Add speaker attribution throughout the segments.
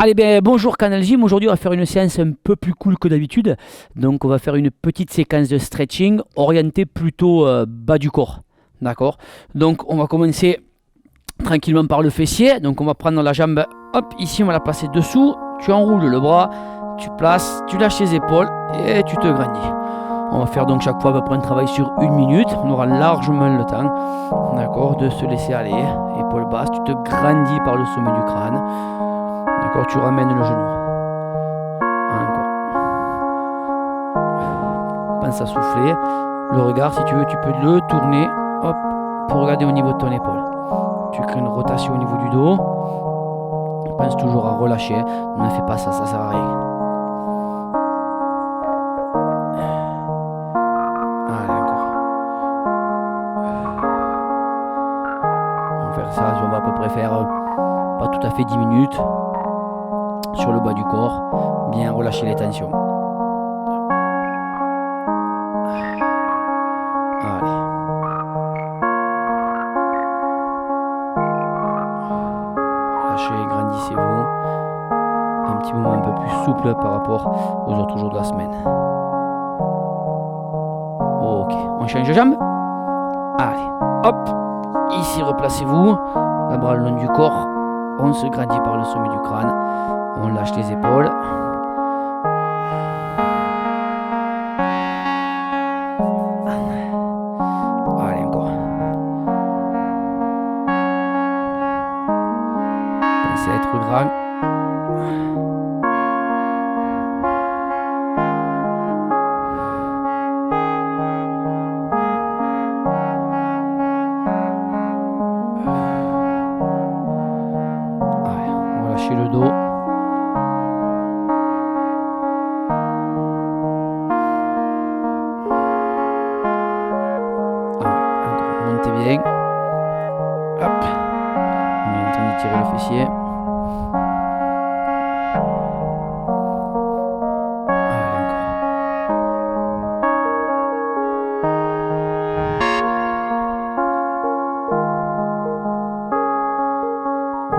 Speaker 1: Allez, ben bonjour Canal Gym. Aujourd'hui, on va faire une séance un peu plus cool que d'habitude. Donc, on va faire une petite séquence de stretching orientée plutôt bas du corps. D'accord? Donc, on va commencer tranquillement par le fessier. Donc, on va prendre la jambe, hop, ici, on va la placer dessous. Tu enroules le bras, tu places, tu lâches les épaules et tu te grandis. On va faire donc chaque fois à peu près un travail sur 1 minute. On aura largement le temps, d'accord, de se laisser aller. Épaules basses, tu te grandis par le sommet du crâne. D'accord, tu ramènes le genou. Encore. Pense à souffler. Le regard, si tu veux, tu peux le tourner, hop, pour regarder au niveau de ton épaule. Tu crées une rotation au niveau du dos. Pense toujours à relâcher. Ne fais pas ça, ça sert à rien. Allez, encore. On va faire ça, on va à peu près faire pas tout à fait 10 minutes. Sur le bas du corps, bien relâcher les tensions. Allez. Relâchez, grandissez-vous. Un petit moment un peu plus souple par rapport aux autres jours de la semaine. Ok, on change de jambe. Allez, hop. Ici, replacez-vous. La bras le long du corps. On se grandit par le sommet du crâne. On lâche les épaules. Allez, encore. Pensez à être grand. Allez, on va lâcher le dos. Bien. Hop. On est en train d'étirer le fessier. Allez, encore.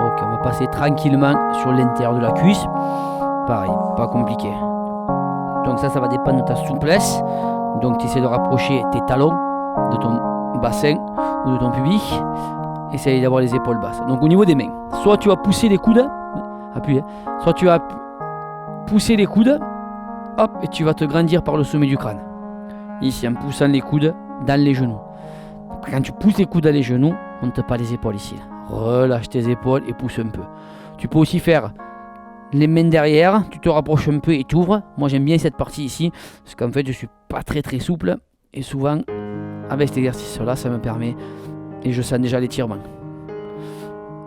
Speaker 1: Ok, on va passer tranquillement sur l'intérieur de la cuisse. Pareil, pas compliqué. Donc ça va dépendre de ta souplesse. Donc tu essaies de rapprocher tes talons de ton bassin ou de ton pubis. Essaye d'avoir les épaules basses. Donc au niveau des mains, soit tu vas pousser les coudes, appuyer, soit tu vas pousser les coudes, hop, et tu vas te grandir par le sommet du crâne. Ici, en poussant les coudes dans les genoux. Quand tu pousses les coudes dans les genoux, monte pas les épaules ici. Relâche tes épaules et pousse un peu. Tu peux aussi faire les mains derrière, tu te rapproches un peu et tu ouvres. Moi j'aime bien cette partie ici, parce qu'en fait je suis pas très souple, et souvent avec cet exercice-là, ça me permet, et je sens déjà l'étirement.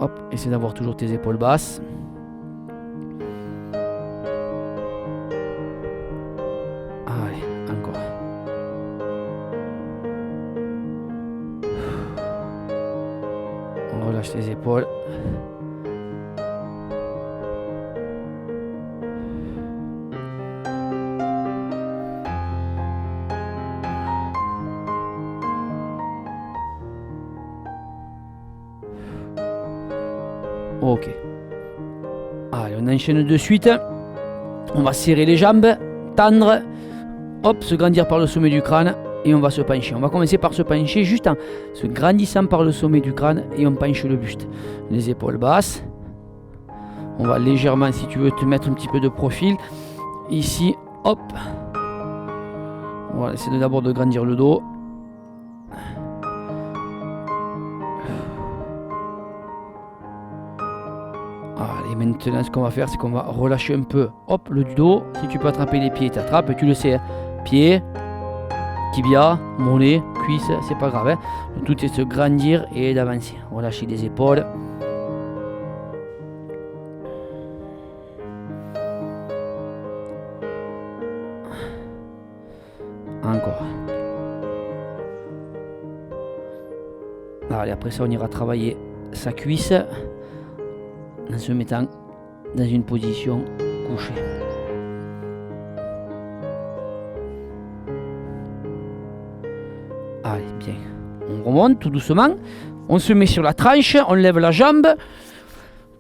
Speaker 1: Hop, essaie d'avoir toujours tes épaules basses. Allez, encore. On relâche les épaules. Ok. Allez, on enchaîne de suite. On va serrer les jambes, tendre, hop, se grandir par le sommet du crâne et on va se pencher. On va commencer par se pencher juste en se grandissant par le sommet du crâne et on penche le buste. Les épaules basses. On va légèrement, si tu veux, te mettre un petit peu de profil. Ici, hop. On va essayer d'abord de grandir le dos. Allez, maintenant ce qu'on va faire, c'est qu'on va relâcher un peu, hop, le dos. Si tu peux attraper les pieds, t'attrapes, tu le sais, hein. Pieds, tibia, mollet, cuisse, c'est pas grave, hein. Le tout est de se grandir et d'avancer. Relâcher les épaules. Encore. Allez, après ça, on ira travailler sa cuisse en se mettant dans une position couchée. Allez, bien. On remonte tout doucement. On se met sur la tranche, on lève la jambe.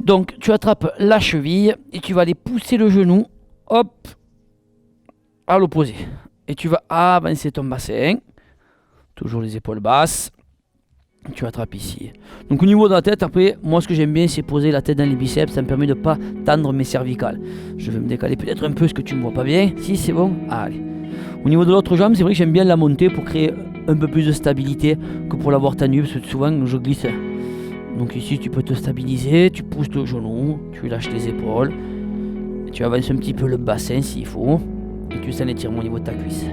Speaker 1: Donc tu attrapes la cheville et tu vas aller pousser le genou, hop, à l'opposé. Et tu vas avancer ton bassin, toujours les épaules basses. Tu attrapes ici. Donc au niveau de la tête, après, moi ce que j'aime bien c'est poser la tête dans les biceps, ça me permet de ne pas tendre mes cervicales. Je vais me décaler peut-être un peu, ce que tu ne me vois pas bien. Si c'est bon, allez. Au niveau de l'autre jambe, c'est vrai que j'aime bien la monter pour créer un peu plus de stabilité que pour l'avoir tendue, parce que souvent je glisse. Donc ici tu peux te stabiliser, tu pousses le genou, tu lâches les épaules, et tu avances un petit peu le bassin s'il faut, et tu sens l'étirement au niveau de ta cuisse.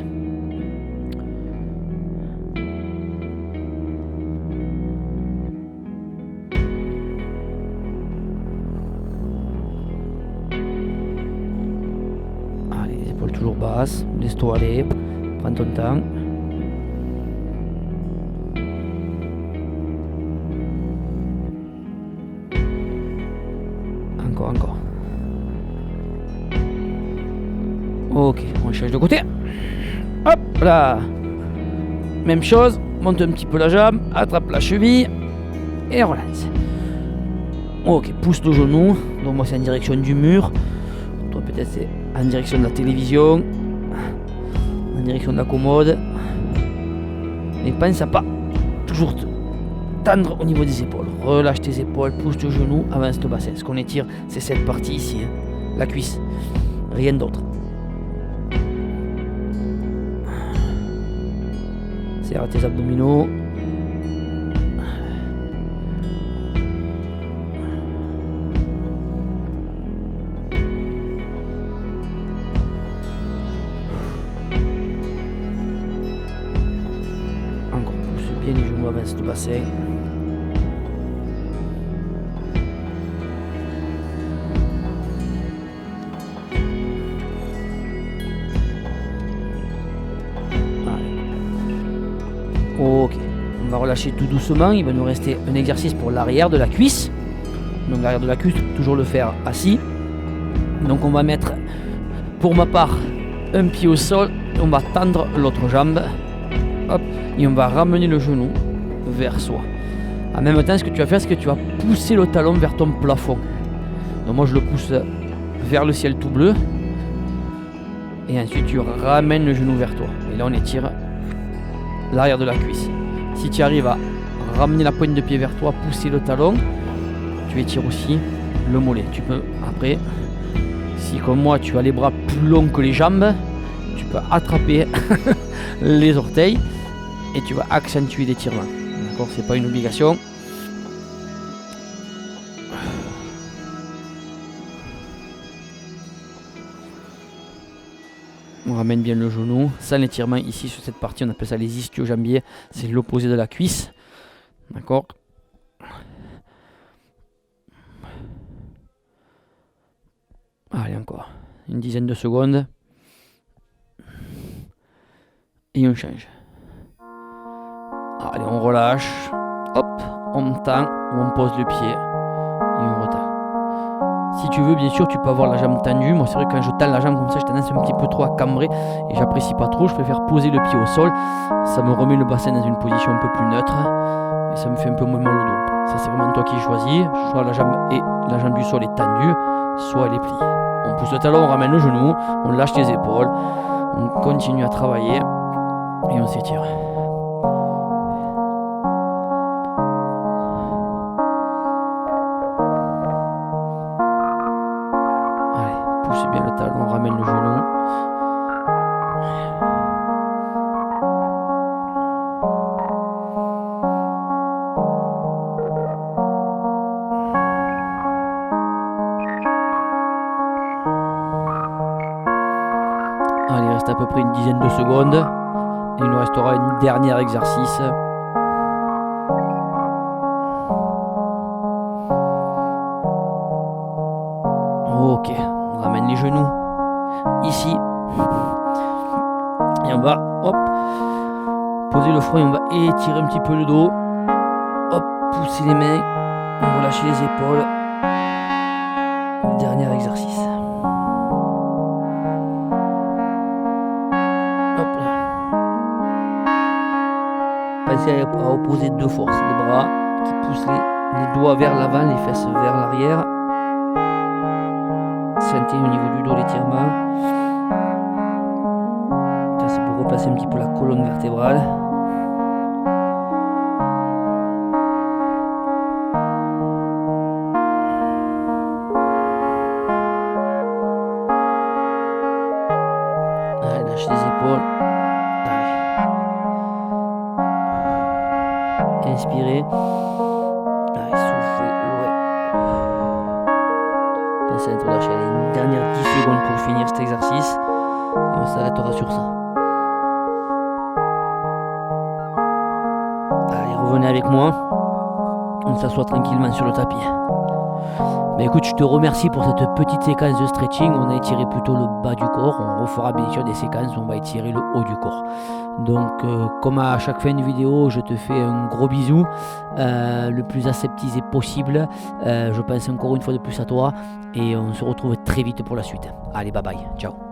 Speaker 1: Toujours basse, laisse-toi aller, prends ton temps. Encore. Ok, on change de côté. Hop là. Même chose, monte un petit peu la jambe, attrape la cheville et relance. Ok, pousse le genou. Donc moi c'est en direction du mur. Toi peut-être c'est en direction de la télévision, en direction de la commode. Mais pense à pas toujours tendre au niveau des épaules. Relâche tes épaules, pousse le genou, avance le bassin. Ce qu'on étire, c'est cette partie ici, hein, la cuisse. Rien d'autre. Serre tes abdominaux. Bien les genoux, avance le bassin. Ok, on va relâcher tout doucement. Il va nous rester un exercice pour l'arrière de la cuisse. Donc l'arrière de la cuisse, toujours le faire assis. Donc on va mettre, pour ma part, un pied au sol. On va tendre l'autre jambe. Hop, et on va ramener le genou vers soi. En même temps, ce que tu vas faire, c'est que tu vas pousser le talon vers ton plafond. Donc moi je le pousse vers le ciel tout bleu. Et ensuite tu ramènes le genou vers toi. Et là on étire l'arrière de la cuisse. Si tu arrives à ramener la pointe de pied vers toi, pousser le talon, tu étires aussi le mollet. Tu peux après, si comme moi tu as les bras plus longs que les jambes, tu peux attraper les orteils et tu vas accentuer l'étirement. D'accord, c'est pas une obligation. On ramène bien le genou sans l'étirement ici sur cette partie, on appelle ça les ischio-jambiers, c'est l'opposé de la cuisse. D'accord. Allez, encore une dizaine de secondes. Et on change. Allez, on relâche. Hop, on tend ou on pose le pied. Et on retend. Si tu veux, bien sûr, tu peux avoir la jambe tendue. Moi, c'est vrai que quand je tends la jambe comme ça, j'ai tendance un petit peu trop à cambrer. Et j'apprécie pas trop. Je préfère poser le pied au sol. Ça me remet le bassin dans une position un peu plus neutre. Et ça me fait un peu moins mal au dos. Ça, c'est vraiment toi qui choisis. Soit la jambe du sol est tendue, soit elle est pliée. On pousse le talon, on ramène le genou. On lâche les épaules. On continue à travailler. Et on s'étire. Allez, pousse bien le talon, ramène le genou. Allez, il reste à peu près une dizaine de secondes. Il nous restera un dernier exercice. Ok, on ramène les genoux ici. Et on va poser le front et on va étirer un petit peu le dos. Hop, pousser les mains. On va lâcher les épaules. Dernier exercice. Pensez à opposer deux forces, les bras qui poussent Les doigts vers l'avant, les fesses vers l'arrière. Sentez au niveau du dos l'étirement. Ça c'est pour replacer un petit peu la colonne vertébrale. Allez, lâchez les épaules. Allez. Inspirez. Allez, soufflez. Ouais. Pensez à relâcher une dernière 10 secondes pour finir cet exercice. Et on s'arrêtera sur ça. Allez, revenez avec moi. On s'assoit tranquillement sur le tapis. Mais écoute, je te remercie pour cette petite séquence de stretching. On a étiré plutôt le bas du corps. On refera bien sûr des séquences où on va étirer le haut du corps. Donc, comme à chaque fin de vidéo, je te fais un gros bisou, le plus aseptisé possible. Je pense encore une fois de plus à toi. Et on se retrouve très vite pour la suite. Allez, bye bye. Ciao.